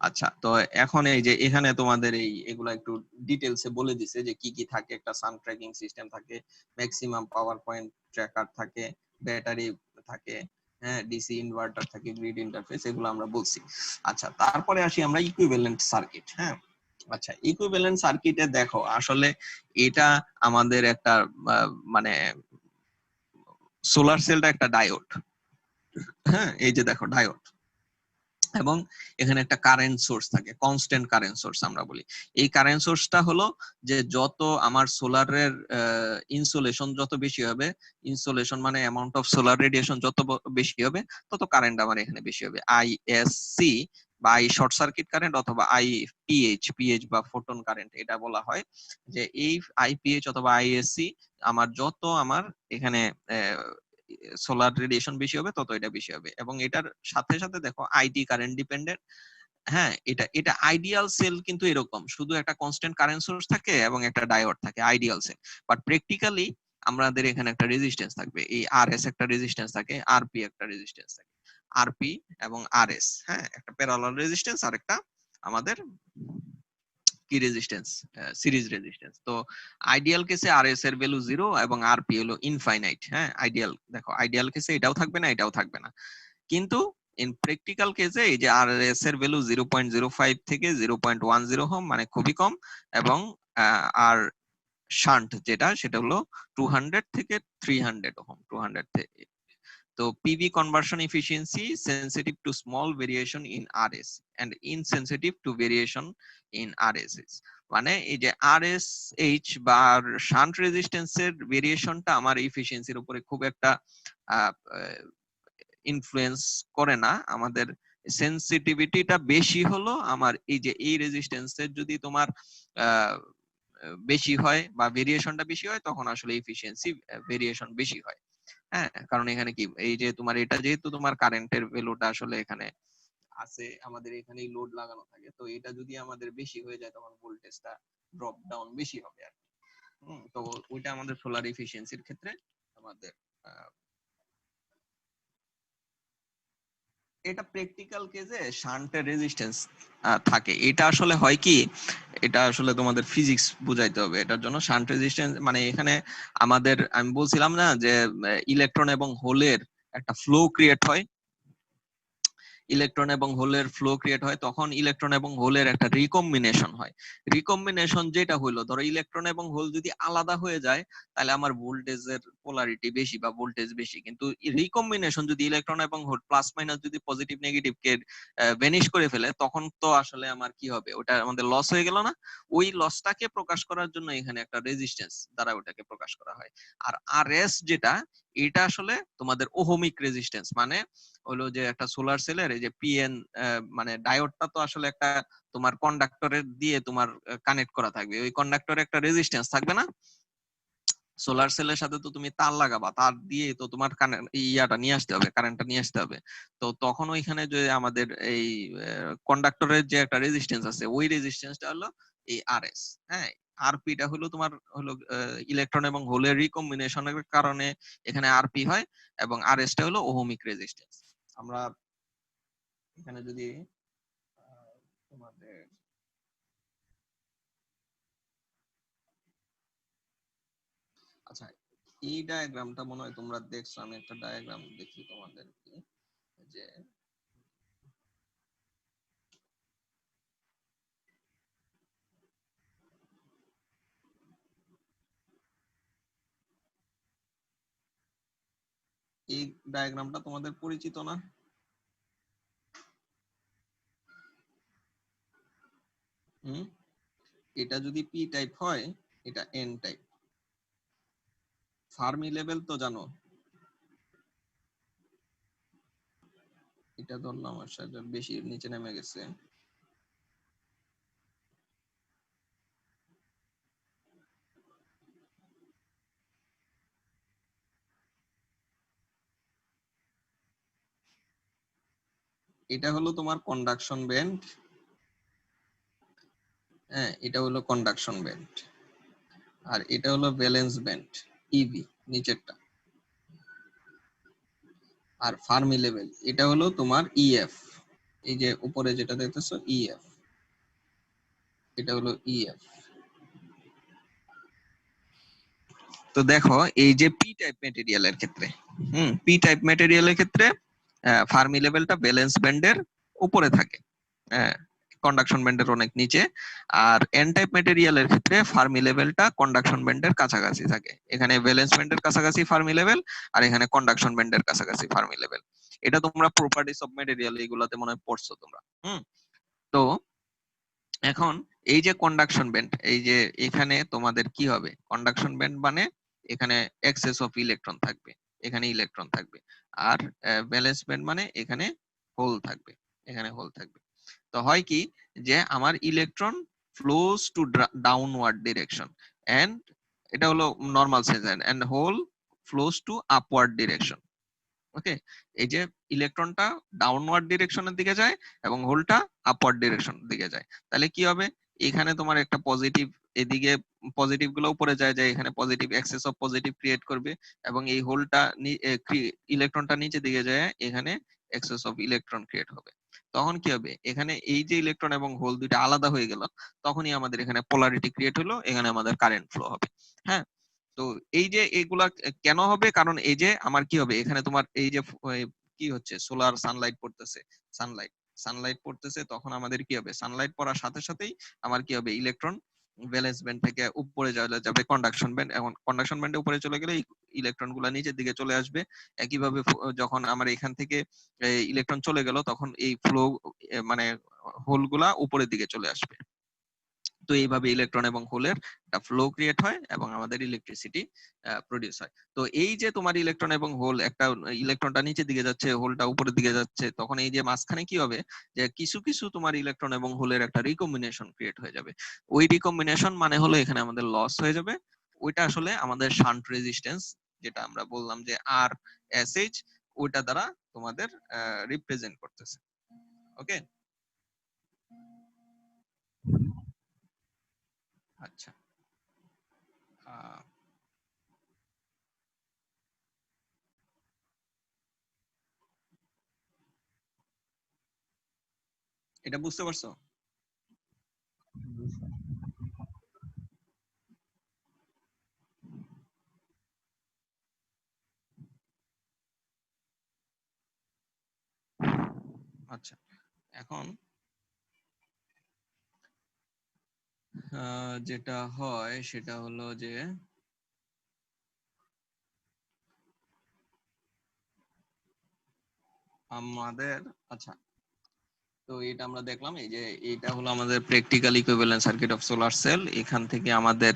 আচ্ছা, তো এখন এই যে এখানে তোমাদের এগুলা একটু ডিটেলসে বলে দিছে যে কি কি থাকে। একটা সান ট্র্যাকিং সিস্টেম থাকে, ম্যাক্সিমাম পাওয়ার পয়েন্ট ট্র্যাকার থাকে, ব্যাটারি থাকে, হ্যাঁ, ডিসি ইনভার্টার থাকে, গ্রিড ইন্টারফেস, এগুলো আমরা বলছি। আচ্ছা, তারপরে আসি আমরা ইকুইভ্যালেন্ট সার্কিট। হ্যাঁ, আচ্ছা, ইকুইভ্যালেন্ট সার্কিটে দেখো আসলে এটা আমাদের একটা মানে সোলার সেলটা একটা ডায়োড। হ্যাঁ, এই যে দেখো ডায়োড, এবং এখানে একটা কারেন্ট সোর্স থাকে, কনস্ট্যান্ট কারেন্ট সোর্স আমরা বলি। এই কারেন্ট সোর্সটা হলো যে যত আমার সোলারের ইনসোলেশন যত বেশি হবে, ইনসোলেশন মানে অ্যামাউন্ট অফ সোলার রেডিয়েশন যত বেশি হবে তত কারেন্ট আমার এখানে বেশি হবে। আইএসসি বা আই শর্ট সার্কিট কারেন্ট অথবা পিএইচ বা ফোটন কারেন্ট এটা বলা হয়। যে এই আইপিএইচ অথবা আইএসসি আমার যত আমার এখানে সোলার রেডিয়েশন বেশি হবে তত এটা বেশি হবে। এবং এটার সাথে সাথে দেখো আইডি কারেন্ট ডিপেন্ডেন্ট। হ্যাঁ, এটা এটা আইডিয়াল সেল কিন্তু এরকম, শুধু একটা কনস্ট্যান্ট কারেন্ট সোর্স থাকে এবং একটা ডায়োড থাকে, আইডিয়াল সেল। বাট প্র্যাকটিক্যালি আমাদের এখানে একটা রেজিস্ট্যান্স থাকবে, এই আরএস একটা রেজিস্ট্যান্স থাকে, আরপি একটা রেজিস্ট্যান্স থাকে। আরপি এবং আরএস, হ্যাঁ, একটা প্যারালাল রেজিস্ট্যান্স আর একটা আমাদের কি রেজিস্ট্যান্স, সিরিজ রেজিস্ট্যান্স। তো আইডিয়াল কেসে আরএস এর ভ্যালু 0 এবং আরপি হলো ইনফাইনাইট। হ্যাঁ, আইডিয়াল, দেখো আইডিয়াল কেসে এটাও থাকবে না এটাও থাকবে না। কিন্তু ইন প্র্যাকটিক্যাল কেসে এই যে আরএস এর ভ্যালু 0.05 থেকে 0.10 ওহম, মানে খুবই কম। এবং আর শান্ট যেটা সেটা হলো 200 থেকে 300 ওহম, 200 থেকে। তো PV conversion efficiency sensitive to small variation in RS and insensitive to variation in RSS. মানে এই যে আরএসএইচ বা শান্ট রেজিস্ট্যান্সের ভেরিয়েশনটা আমার এফিসিয়েন্সির উপরে খুব একটা ইনফ্লুয়েন্স করে না। আমাদের সেনসিটিভিটিটা বেশি হলো আমার এই যে এই রেজিস্ট্যান্সের যদি তোমার আহ, বেশি হয় বা ভেরিয়েশনটা বেশি হয়, তখন আসলে এফিসিয়েন্সি ভেরিয়েশন বেশি হয়। হ্যাঁ, কারণ এখানে কি এই যে তোমার এটা যেহেতু তোমার কারেন্টের ভ্যালুটা আসলে এখানে আছে, আমাদের এখানেই লোড লাগানো থাকে, তো এটা যদি আমাদের বেশি হয়ে যায় তখন ভোল্টেজটা ড্রপ ডাউন বেশি হবে আর কি। তো ওইটা আমাদের সোলার এফিসিয়েন্সির ক্ষেত্রে আমাদের আহ, এটা প্র্যাকটিক্যাল কেসে শান্টের রেজিস্ট্যান্স থাকে। এটা আসলে হয় কি, এটা আসলে তোমাদের ফিজিক্স বুঝাইতে হবে এটার জন্য। শান্ট রেজিস্ট্যান্স মানে এখানে আমাদের আমি বলছিলাম না যে ইলেকট্রন এবং হোলের একটা ফ্লো ক্রিয়েট হয়, ইলেকট্রন এবং হোলের ফ্লো ক্রিয়েট হয়, তখন ইলেকট্রন এবং হোলের একটা রিকম্বিনেশন হয়। রিকম্বিনেশন যেটা হইলো, ধরো ইলেকট্রন এবং হোল যদি আলাদা হয়ে যায় তাহলে আমার ভোল্টেজের পোলারিটি বেশি বা ভোল্টেজ বেশি, কিন্তু রিকম্বিনেশন যদি ইলেকট্রন এবং হোল প্লাস মাইনাস যদি পজিটিভ নেগেটিভ কে ভ্যানিশ করে ফেলে, তখন তো আসলে আমার কি হবে, ওটা আমাদের লস হয়ে গেল না? ওই লসটাকে প্রকাশ করার জন্য এখানে একটা রেজিস্ট্যান্স দ্বারা ওটাকে প্রকাশ করা হয়। আর আর এস যেটা, এটা আসলে তোমাদের ওহমিক রেজিস্ট্যান্স, মানে হলো যে একটা সোলার সেলের এই যে পিএন মানে ডায়োডটা তো আসলে একটা তোমার কন্ডাক্টরের দিয়ে তোমার কানেক্ট করা থাকবে, ওই কন্ডাক্টরে একটা রেজিস্ট্যান্স থাকবে না? সোলার সেলের সাথে তো তুমি তার লাগাবা, তার দিয়ে তো তোমার ইয়াটা নিয়ে আসতে হবে, কারেন্টটা নিয়ে আসতে হবে। তো তখন ওইখানে যে আমাদের এই কন্ডাক্টরের যে একটা রেজিস্ট্যান্স আছে, ওই রেজিস্ট্যান্সটা হলো এই আরএস। হ্যাঁ, আরপিটা হলো তোমার হলো ইলেকট্রন এবং হোলের রিকম্বিনেশনের কারণে এখানে আরপি হয়, এবং আরএসটা হলো ওহমিক রেজিস্ট্যান্স। আমরা এখানে যদি তোমাদের আচ্ছা, এই ডায়াগ্রামটা মনে হয় তোমরা দেখছো, আমি একটা ডায়াগ্রাম দেখি তোমাদেরকে, যে এই ডায়াগ্রামটা তোমাদের পরিচিত না? হুম, এটা যদি পি টাইপ হয়, এটা এন টাইপ। ফার্মি লেভেল তো জানো, এটা ধরলাম আসলে বেশি নিচে নেমে গেছে। এটা হলো তোমার কন্ডাকশন ব্যান্ড। হ্যাঁ, এটা হলো কন্ডাকশন ব্যান্ড, আর এটা হলো ভ্যালেন্স ব্যান্ড, ইবি নিচেরটা। আর ফার্মি লেভেল এটা হলো তোমার ইএফ, এই যে উপরে যেটা দেখতেছো ইএফ, এটা হলো ইএফ। তো দেখো এই যে পি টাইপ ম্যাটেরিয়ালের ক্ষেত্রে, পি টাইপ ম্যাটেরিয়ালের ক্ষেত্রে ফার্মি লেভেলটা ব্যালেন্স ব্যান্ডের উপরে থাকে, কন্ডাকশন ব্যান্ডের অনেক নিচে। আর এন টাইপ ম্যাটেরিয়ালের ক্ষেত্রে ফার্মি লেভেলটা কন্ডাকশন ব্যান্ডের কাছাকাছি থাকে। এখানে ভ্যালেন্স ব্যান্ডের কাছাকাছি ফার্মি লেভেল, আর এখানে কন্ডাকশন ব্যান্ডের কাছাকাছি ফার্মি লেভেল। এটা তোমরা প্রপার্টিস অফ ম্যাটেরিয়াল এগুলাতে মনে হয় পড়ছো তোমরা। তো এখন এই যে কন্ডাকশন ব্যান্ড, এই যে এখানে তোমাদের কি হবে, কন্ডাকশন ব্যান্ড মানে এখানে এক্সেস অফ ইলেকট্রন থাকবে, এখানে ইলেকট্রন থাকবে। আর ভ্যালেন্স ব্যান্ড মানে এখানে হোল থাকবে, এখানে হোল থাকবে। তো হয় কি, যে আমার electron flows to downward direction, and এটা হলো normal sense, and hole flows to upward direction. Okay, এই যে ইলেকট্রনটা ডাউনওয়ার্ড ডিরেকশনের দিকে যায় এবং হোলটা আপওয়ার্ড ডিরেকশনের দিকে যায়, তাহলে কি হবে, এখানে তোমার একটা পজিটিভ, এদিকে পজিটিভ গুলো উপরে যায়, যায় এখানে positive access of positive create করবে, এবং এই হোলটা ইলেকট্রনটা নিচে দিকে যায়, এখানে এক্সেস অফ ইলেকট্রন ক্রিয়েট হবে। তখন কি হবে, এখানে এই যে ইলেকট্রন এবং হোল দুইটা আলাদা হয়ে গেল, তখনই আমাদের এখানে পোলারিটি ক্রিয়েট হলো, এখানে আমাদের কারেন্ট ফ্লো হবে। হ্যাঁ, তো এই যে এগুলা কেন হবে, কারণ এই যে আমার কি হবে, এখানে তোমার এই যে কি হচ্ছে, সোলার সানলাইট পড়তেছে, সানলাইট সানলাইট পড়তেছে, তখন আমাদের কি হবে, সানলাইট পড়ার সাথে সাথেই আমার কি হবে, ইলেকট্রন ভ্যালেন্স ব্যান্ড থেকে উপরে যাবে কন্ডাকশন ব্যান্ড। এখন কন্ডাকশন ব্যান্ডে উপরে চলে গেলে ইলেকট্রন গুলা নিচের দিকে চলে আসবে। একইভাবে যখন আমার এখান থেকে ইলেকট্রন চলে গেল, তখন এই ফ্লো মানে হোল গুলা উপরের দিকে চলে আসবে। তো এইভাবে ইলেকট্রন এবং হোলের একটা ফ্লো ক্রিয়েট হয় এবং আমাদের ইলেকট্রিসিটি প্রডিউস হয়। তো এই যে তোমার ইলেকট্রন এবং হোল, একটা ইলেকট্রনটা নিচের দিকে যাচ্ছে, হোলটা উপরের দিকে যাচ্ছে, তখন এই যে মাঝখানে কি হবে, যে কিছু কিছু তোমার ইলেকট্রন এবং হোলের একটা রিকম্বিনেশন ক্রিয়েট হয়ে যাবে। ওই রিকম্বিনেশন মানে হলো এখানে আমাদের লস হয়ে যাবে। ওইটা আসলে আমাদের শান্ট রেজিস্ট্যান্স, যেটা আমরা বললাম যে আর এস এইচ, ওইটা দ্বারা তোমাদের রিপ্রেজেন্ট করতেছে। ওকে, আচ্ছা। আহ, এটা বুঝতে পারছো? আচ্ছা, এখন যেটা হয় সেটা হলো যে আমাদের, আচ্ছা, তো এটা আমরা দেখলাম, এই যে এটা হলো আমাদের practical equivalent circuit of solar cell. এখান থেকে আমাদের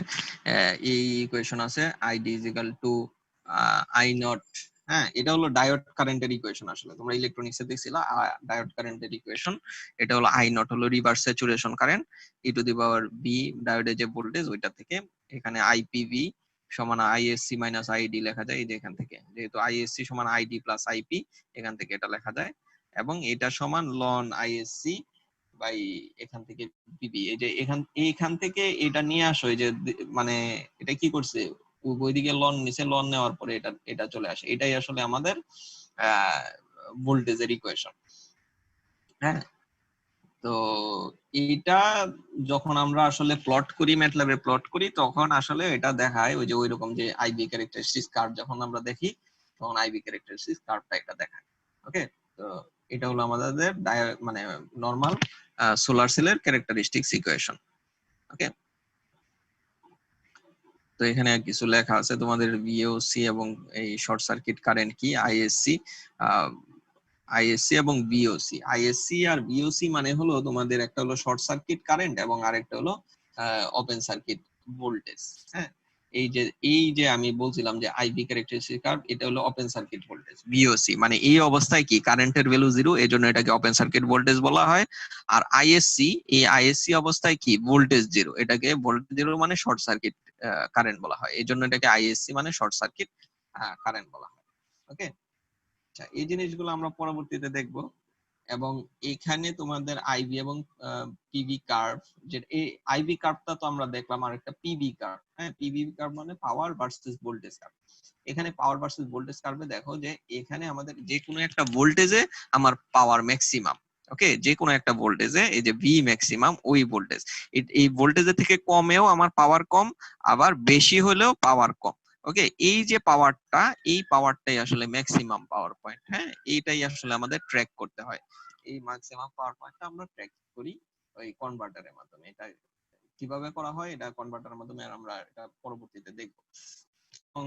এই ইকুয়েশন আছে, ID is equal to I not. হ্যাঁ, এটা হলো ডায়োড কারেন্টের ইকুয়েশন। আসলে তোমরা ইলেকট্রনিক্সে দেখছিলা ডায়োড কারেন্টের ইকুয়েশন। এটা হলো আই নট হলো reverse saturation current, e to the power b ডায়োডের যে ভোল্টেজ ওইটা থেকে। এখানে আইপিভি সমান আইএসসি মাইনাস আইডি লেখা যায়, এই যে এখান থেকে, যেহেতু আইএসসি সমান আইডি প্লাস আইপি, এখান থেকে এটা লেখা যায়। এবং এটা সমান লন আইএসসি বাই এখান থেকে বিবি। এই যে এইখান থেকে এটা নিয়ে আসো, এই যে মানে এটা কি করছে, ওইদিকে লন নিচে, লন নেওয়ার পরে এটা এটা চলে আসে। এটাই আসলে আমাদের ভোল্টেজের ইকুয়েশন। হ্যাঁ, তো এইটা যখন আমরা আসলে প্লট করি, ম্যাটল্যাবে প্লট করি, তখন আসলে এটা দেখায় ওই যে ওইরকম যে আইবি ক্যারেক্টারিস্টিক্স কার্ভ যখন আমরা দেখি, তখন আইবি ক্যারেক্টারিস্টিক্স কার্ভটা এটা দেখায়। ওকে, তো এটা হলো আমাদের মানে নরমাল সোলার সেলের ক্যারেক্টারিস্টিক্স ইকুয়েশন। ওকে, তো এখানে কিছু লেখা আছে তোমাদের, ভিওসি এবং এই শর্ট সার্কিট কারেন্ট কি, আইএসসি, আইএসসি এবং বিওসি। আইএসসি আর বিওসি মানে হলো তোমাদের একটা হলো শর্ট সার্কিট কারেন্ট এবং আরেকটা হলো ওপেন সার্কিট ভোল্টেজ। হ্যাঁ, এই যে আমি বলছিলাম যে আইবি ক্যারেক্টারিস্টিক কার্ভ, এটা হলো ওপেন সার্কিট ভোল্টেজ। বিওসি মানে এই অবস্থায় কি কারেন্টের ভ্যালু জিরো, এই জন্য এটাকে ওপেন সার্কিট ভোল্টেজ বলা হয়। আর আইএসসি, এই আইএসসি অবস্থায় কি ভোল্টেজ জিরো, এটাকে ভোল্টেজ জিরো মানে শর্ট সার্কিট কারেন্ট বলা হয়। এই জন্য এটাকে আইএসসি মানে শর্ট সার্কিট কারেন্ট বলা হয়। ওকে, আচ্ছা, এই জিনিসগুলো আমরা পরবর্তীতে দেখব। এবং এখানে তোমাদের আইবি এবং পিভি কার্ভ, যে এই আইবি কার্ভটা তো আমরা দেখলাম, আর একটা পিভি কার্ভ। হ্যাঁ, পিভি কার্ভ মানে পাওয়ার ভার্সেস ভোল্টেজ কার্ভ। এখানে পাওয়ার ভার্সেস ভোল্টেজ কার্ভে দেখো যে এখানে আমাদের যে কোনো একটা ভোল্টেজে আমার পাওয়ার ম্যাক্সিমাম। ওকে, যে কোনো একটা ভোল্টেজে এই যে ভি ম্যাক্সিমাম, ওই ভোল্টেজ, এই ভোল্টেজের থেকে কমেও আমার পাওয়ার কম, আবার বেশি হলেও পাওয়ার কম। ওকে, এই যে পাওয়ারটা, এই পাওয়ারটাই আসলে ম্যাক্সিমাম পাওয়ার পয়েন্ট। হ্যাঁ, এইটাই আসলে আমাদের ট্র্যাক করতে হয়। এই ম্যাক্সিমাম পাওয়ার পয়েন্টটা আমরা ট্র্যাক করি ওই কনভার্টারের মাধ্যমে। এটা কিভাবে করা হয়, এটা কনভার্টারের মাধ্যমে আমরা এটা পরবর্তীতে দেখব। এবং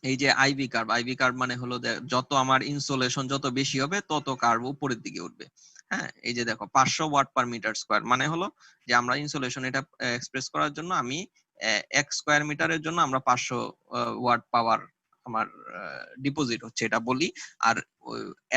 এই যে আইভি কার্ভ, আইভি কার্ভ মানে হলো যত আমার ইনসোলেশন যত বেশি হবে, তত কার্ভ উপরের দিকে উঠবে। হ্যাঁ, এই যে দেখো 500 ওয়াট পার মিটার স্কয়ার মানে হলো যে আমরা ইনসোলেশন এটা এক্সপ্রেস করার জন্য আমি 1 স্কয়ার মিটারের জন্য আমরা 500 ওয়াট পাওয়ার আমার ডিপোজিট হচ্ছে এটা বলি। আর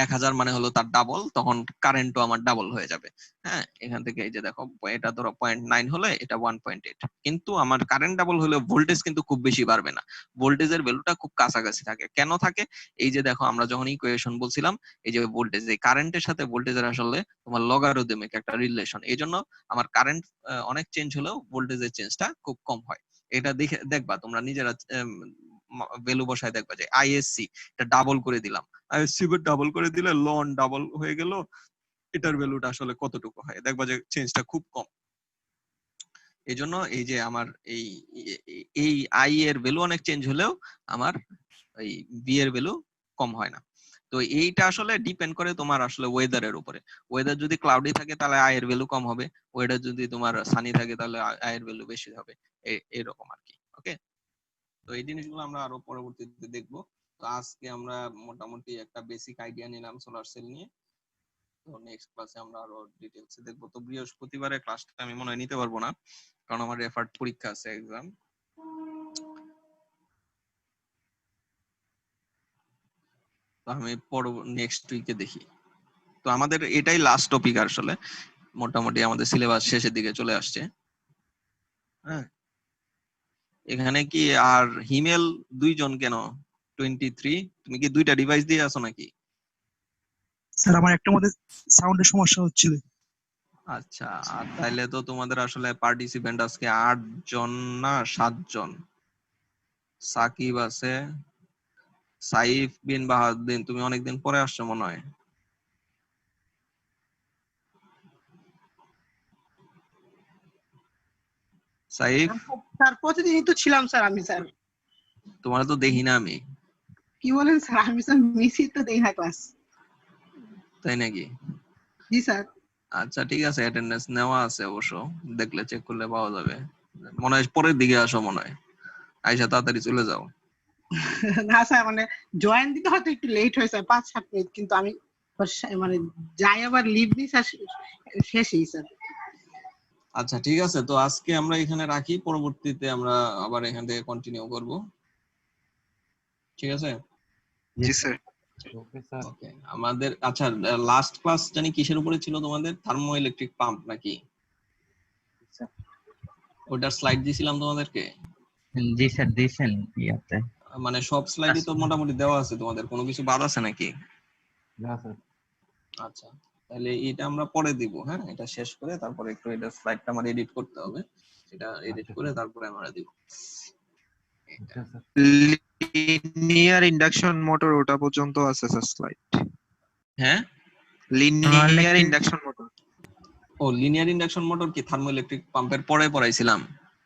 1000 মানে হলো তার ডাবল, তখন কারেন্টও আমার ডাবল হয়ে যাবে। হ্যাঁ, এখান থেকে এই যে দেখো, এটা ধরো 0.9 হলে এটা 1.8, কিন্তু আমার কারেন্ট ডাবল হলে ভোল্টেজ কিন্তু খুব বেশি বাড়বে না, ভোল্টেজের ভ্যালুটা খুব কাছাকাছি থাকে। কেন থাকে, এই যে দেখো আমরা যখন ইকুয়েশন বলছিলাম, এই যে ভোল্টেজ, এই কারেন্টের সাথে ভোল্টেজের আসলে তোমার লগারিদমিক একটা রিলেশন, এই জন্য আমার কারেন্ট অনেক চেঞ্জ হলেও ভোল্টেজের চেঞ্জটা খুব কম হয়। এটা দেখে দেখবা তোমরা নিজেরা ভ্যালু বসায় দেখবা যে আইএসসি এটা ডাবল করে দিলাম, আইএসসি ডাবল করে দিলে লন ডাবল হয়ে গেল, এটার ভ্যালুটা আসলে কতটুকু হয়, দেখবা যে চেঞ্জটা খুব কম। এই জন্য এই যে আমার এই এই আই এর ভ্যালু অনেক চেঞ্জ হলেও আমার এই বি এর ভ্যালু কম হয় না। তো এইটা আসলে ডিপেন্ড করে তোমার আসলে ওয়েদারের উপরে। ওয়েদার যদি ক্লাউডি থাকে তাহলে আই এর ভ্যালু কম হবে, ওয়েদার যদি তোমার সানি থাকে তাহলে আই এর ভ্যালু বেশি হবে, এরকম আর কি। ওকে, তো এই জিনিসগুলো আমরা আরো পরবর্তীতে দেখবো। তো আজকে আমরা মোটামুটি একটা বেসিক আইডিয়া নিলাম সোলার সেল নিয়ে। তো তো নেক্সট ক্লাসে আমরা আরো ডিটেইলসে দেখবো। তো বৃহস্পতিবারে ক্লাসটা আমি মনে হয় নিতে পারবো না, কারণ আমার রেফার্ড পরীক্ষা আছে, এক্সাম। তো আমি নেক্সট উইকে দেখি। তো আমাদের এটাই লাস্ট টপিক আসলে, মোটামুটি আমাদের সিলেবাস শেষের দিকে চলে আসছে। হ্যাঁ, এখানে কি আর হিমেল 2 জন কেন? 23, তুমি কি 2টা ডিভাইস দিয়ে আছো নাকি? স্যার আমার একটা মধ্যে সাউন্ডের সমস্যা হচ্ছিল। আচ্ছা, আর তাইলে তো তোমাদের আসলে পার্টিসিপেন্ট আজকে 8 জন না 7 জন। সাকিব আছে, সাইফ বিন বাহাউদ্দিন, তুমি অনেকদিন পরে আসছো মনে হয়। সাইফ, স্যার প্রতিদিনই তো ছিলাম স্যার আমি স্যার। তোমার তো দেখি না আমি। কি বলেন স্যার, আমি স্যার মিসই তো দেই না ক্লাস। তাই নাকি? জি স্যার। আচ্ছা ঠিক আছে, অ্যাটেন্ডেন্স নেওয়া আছে অবশ্য, দেখলে চেক করলে পাওয়া যাবে। মনে হয় পরের দিকে আসো মনে হয়, আইসা তাড়াতাড়ি চলে যাও। না স্যার, মানে জয়েন দিতে হয়তো একটু লেট হয়েছে 5-7 মিনিট, কিন্তু আমি মানে যাই আবার লিভ দিই স্যার শেষই স্যার। আচ্ছা ঠিক আছে, তো আজকে আমরা এখানে রাখি, পরবর্তীতে আমরা আবার এখান থেকে কন্টিনিউ করব। ঠিক আছে? জি স্যার। Okay sir. ওকে, আমাদের আচ্ছা লাস্ট ক্লাস জানি কিসের উপরে ছিল তোমাদের? থার্মো ইলেকট্রিক পাম্প নাকি? ওটার স্লাইড দিছিলাম তোমাদেরকে? জি স্যার দিয়েছেন ইয়াতে। মানে সব স্লাইডই তো মোটামুটি দেওয়া আছে তোমাদের, কোনো কিছু বাদ আছে নাকি? না স্যার। আচ্ছা, তাহলে এটা আমরা পরে দিব। হ্যাঁ, এটা শেষ করে তারপরে একটু এটা স্লাইডটা আমার এডিট করতে হবে, এটা এডিট করে তারপরে আমরা দিব। লিনিয়ার ইন্ডাকশন মোটর ওটা পর্যন্ত আছে স্যার স্লাইড। হ্যাঁ, লিনিয়ার ইন্ডাকশন মোটর। ও লিনিয়ার ইন্ডাকশন মোটর কি থার্মো ইলেকট্রিক পাম্পের পরে পড়াইছিলাম?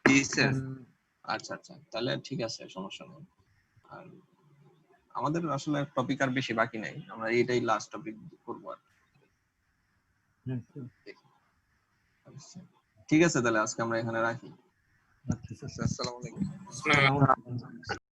জি স্যার। আচ্ছা আচ্ছা, তাহলে ঠিক আছে, সমস্যা নেই। আর আমাদের আসলে টপিক আর বেশি বাকি নাই, আমরা এটাই লাস্ট টপিক করবো আর। আচ্ছা, ঠিক আছে, তাহলে আজকে আমরা এখানে রাখি। আসসালামু আলাইকুম। আসসালামু আলাইকুম।